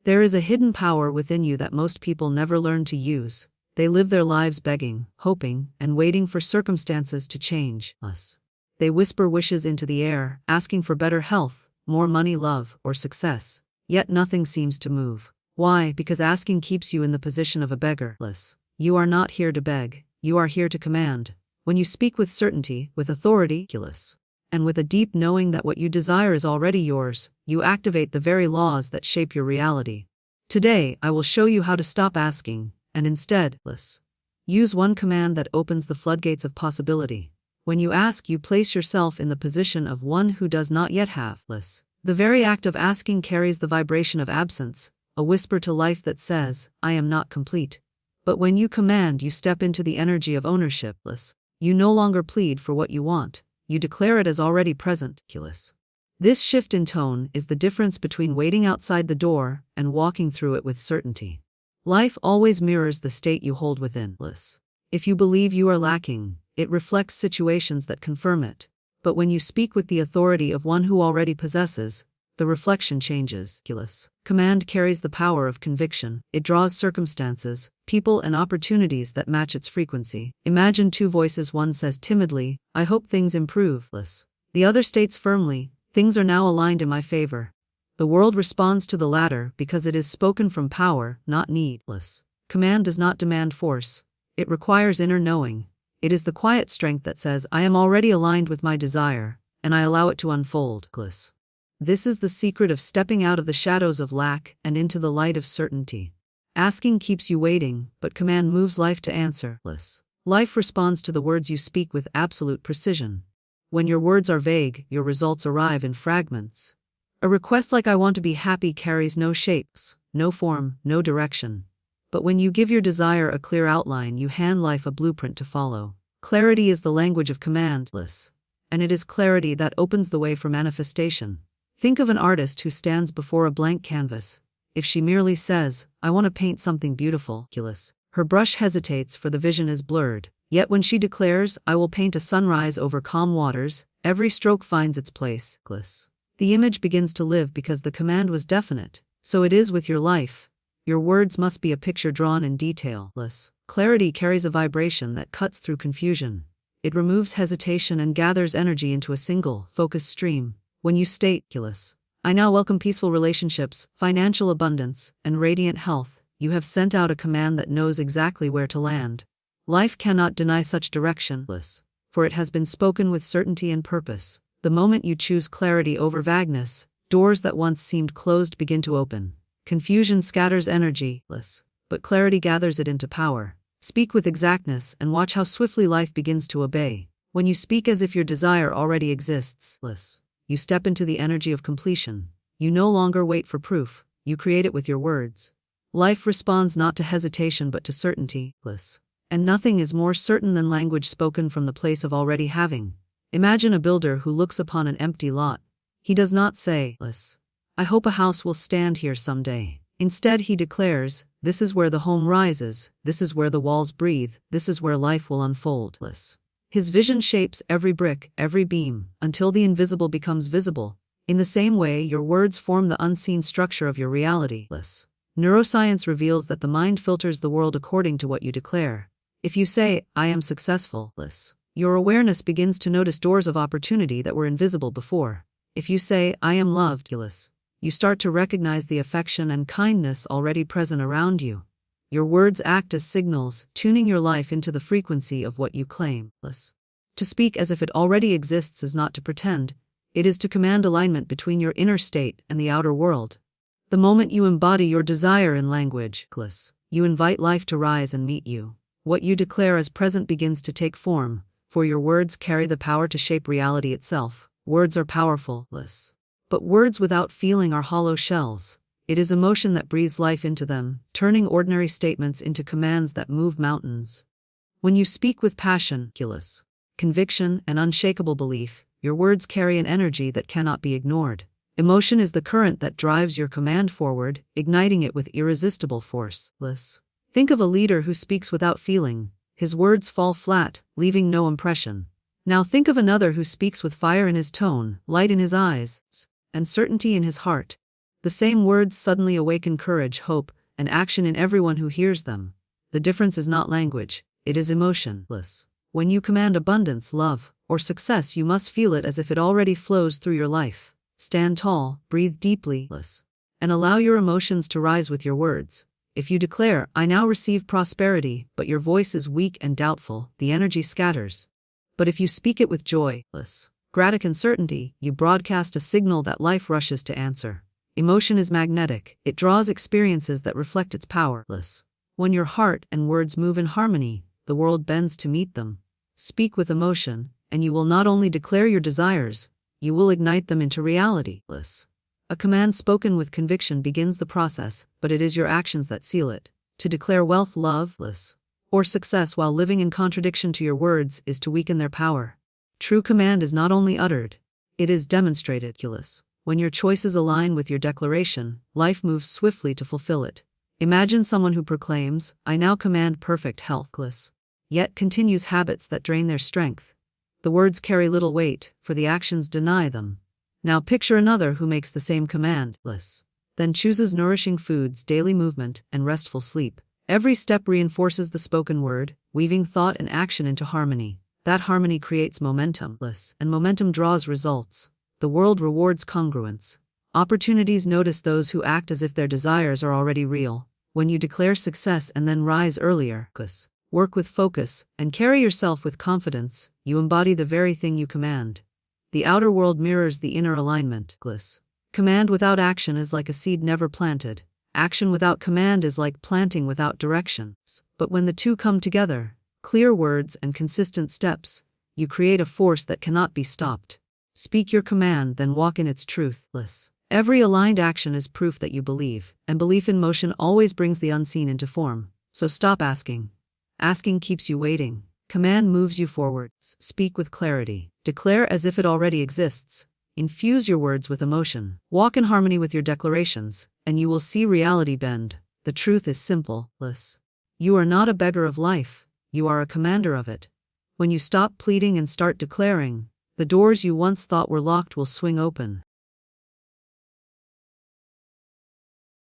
There is a hidden power within you that most people never learn to use. They live their lives begging, hoping, and waiting for circumstances to change. They whisper wishes into the air, asking for better health, more money, love, or success. Yet nothing seems to move. Why? Because asking keeps you in the position of a beggar. You are not here to beg, you are here to command. When you speak with certainty, with authority, and with a deep knowing that what you desire is already yours, you activate the very laws that shape your reality. Today, I will show you how to stop asking, and instead, use one command that opens the floodgates of possibility. When you ask, you place yourself in the position of one who does not yet have. The very act of asking carries the vibration of absence, a whisper to life that says, I am not complete. But when you command, you step into the energy of ownership. You no longer plead for what you want, you declare it as already present. This shift in tone is the difference between waiting outside the door and walking through it with certainty. Life always mirrors the state you hold within. If you believe you are lacking, it reflects situations that confirm it. But when you speak with the authority of one who already possesses, the reflection changes. Command carries the power of conviction. It draws circumstances, people, and opportunities that match its frequency. Imagine two voices. One says timidly, I hope things improve. The other states firmly, things are now aligned in my favor. The world responds to the latter because it is spoken from power, not need. Command does not demand force. It requires inner knowing. It is the quiet strength that says, I am already aligned with my desire, and I allow it to unfold. This is the secret of stepping out of the shadows of lack and into the light of certainty. Asking keeps you waiting, but command moves life to answer. Life responds to the words you speak with absolute precision. When your words are vague, your results arrive in fragments. A request like I want to be happy carries no shapes, no form, no direction. But when you give your desire a clear outline, you hand life a blueprint to follow. Clarity is the language of command, and it is clarity that opens the way for manifestation. Think of an artist who stands before a blank canvas. If she merely says, I want to paint something beautiful, her brush hesitates for the vision is blurred. Yet when she declares, I will paint a sunrise over calm waters, every stroke finds its place. The image begins to live because the command was definite. So it is with your life. Your words must be a picture drawn in detail. Clarity carries a vibration that cuts through confusion. It removes hesitation and gathers energy into a single, focused stream. When you state, I now welcome peaceful relationships, financial abundance, and radiant health, you have sent out a command that knows exactly where to land. Life cannot deny such direction, for it has been spoken with certainty and purpose. The moment you choose clarity over vagueness, doors that once seemed closed begin to open. Confusion scatters energy, but clarity gathers it into power. Speak with exactness and watch how swiftly life begins to obey. When you speak as if your desire already exists, you step into the energy of completion. You no longer wait for proof, you create it with your words. Life responds not to hesitation but to certainty, and nothing is more certain than language spoken from the place of already having. Imagine a builder who looks upon an empty lot. He does not say, I hope a house will stand here someday. Instead, he declares, this is where the home rises, this is where the walls breathe, this is where life will unfold. His vision shapes every brick, every beam, until the invisible becomes visible. In the same way, your words form the unseen structure of your reality. Neuroscience reveals that the mind filters the world according to what you declare. If you say, I am successful, your awareness begins to notice doors of opportunity that were invisible before. If you say, I am loved, you start to recognize the affection and kindness already present around you. Your words act as signals, tuning your life into the frequency of what you claim. To speak as if it already exists is not to pretend. It is to command alignment between your inner state and the outer world. The moment you embody your desire in language, you invite life to rise and meet you. What you declare as present begins to take form, for your words carry the power to shape reality itself. Words are powerful, but words without feeling are hollow shells. It is emotion that breathes life into them, turning ordinary statements into commands that move mountains. When you speak with passion, conviction, and unshakable belief, your words carry an energy that cannot be ignored. Emotion is the current that drives your command forward, igniting it with irresistible force. Think of a leader who speaks without feeling. His words fall flat, leaving no impression. Now think of another who speaks with fire in his tone, light in his eyes, and certainty in his heart. The same words suddenly awaken courage, hope, and action in everyone who hears them. The difference is not language, it is emotionless. When you command abundance, love, or success, you must feel it as if it already flows through your life. Stand tall, breathe deeply, and allow your emotions to rise with your words. If you declare, "I now receive prosperity," but your voice is weak and doubtful, the energy scatters. But if you speak it with joy, gratitude and certainty, you broadcast a signal that life rushes to answer. Emotion is magnetic, it draws experiences that reflect its power. When your heart and words move in harmony, the world bends to meet them. Speak with emotion, and you will not only declare your desires, you will ignite them into reality. A command spoken with conviction begins the process, but it is your actions that seal it. To declare wealth, love, or success while living in contradiction to your words is to weaken their power. True command is not only uttered, it is demonstrated. When your choices align with your declaration, life moves swiftly to fulfill it. Imagine someone who proclaims, "I now command perfect health," yet continues habits that drain their strength. The words carry little weight, for the actions deny them. Now picture another who makes the same command, then chooses nourishing foods, daily movement, and restful sleep. Every step reinforces the spoken word, weaving thought and action into harmony. That harmony creates momentum, and momentum draws results. The world rewards congruence. Opportunities notice those who act as if their desires are already real. When you declare success and then rise earlier, work with focus, and carry yourself with confidence, you embody the very thing you command. The outer world mirrors the inner alignment. Command without action is like a seed never planted. Action without command is like planting without direction. But when the two come together, clear words and consistent steps, you create a force that cannot be stopped. Speak your command, then walk in its truth. Every aligned action is proof that you believe, and belief in motion always brings the unseen into form. So stop asking. Asking keeps you waiting. Command moves you forward. Speak with clarity. Declare as if it already exists. Infuse your words with emotion. Walk in harmony with your declarations, and you will see reality bend. The truth is simple. You are not a beggar of life, you are a commander of it. When you stop pleading and start declaring, the doors you once thought were locked will swing open.